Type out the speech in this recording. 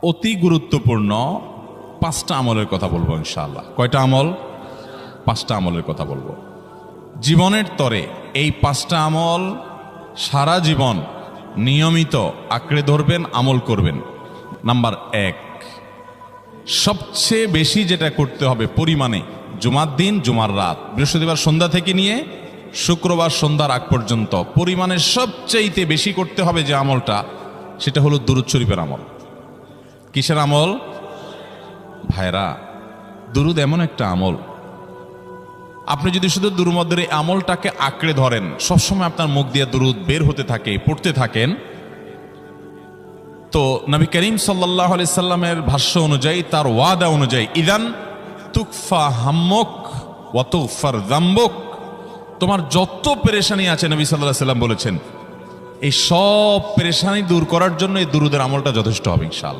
অতি গুরুত্বপূর্ণ পাঁচটা আমলের কথা বলবো ইনশাআল্লাহ। কয়টা আমল? পাঁচটা আমলের কথা বলবো। জীবনের তরে এই পাঁচটা আমল সারা জীবন নিয়মিত আঁকড়ে ধরবেন, আমল করবেন। নাম্বার এক, সবচেয়ে বেশি যেটা করতে হবে পরিমাণে, জুমার দিন জুমার রাত, বৃহস্পতিবার সন্ধ্যা থেকে নিয়ে শুক্রবার সন্ধ্যার আগ পর্যন্ত পরিমাণে সবচেয়ে বেশি করতে হবে যে আমলটা, সেটা হলো দুরূদ শরীফের আমল। কিসের আমল? ভাইরা, দুরূদ এমন একটা আমল, আপনি যদি শুধু দুরূদের এই আমলটাকে আঁকড়ে ধরেন, সবসময় আপনার মুখ দিয়ে দুরূদ বের হতে থাকে, পড়তে থাকেন, তো নবী করিম সাল্লাল্লাহু আলাইহি সাল্লামের ভাষ্য অনুযায়ী, তার ওয়াদা অনুযায়ী, ইদান তুকফা হাম্মুক ওয়া তুগফার যামবুক, তোমার যত পেরেশানি আছে, নবী সাল্লাল্লাহু আলাইহি সাল্লাম বলেছেন, এই সব পেরেশানি দূর করার জন্য এই দুরূদের আমলটা যথেষ্ট হবে ইনশাআল্লাহ।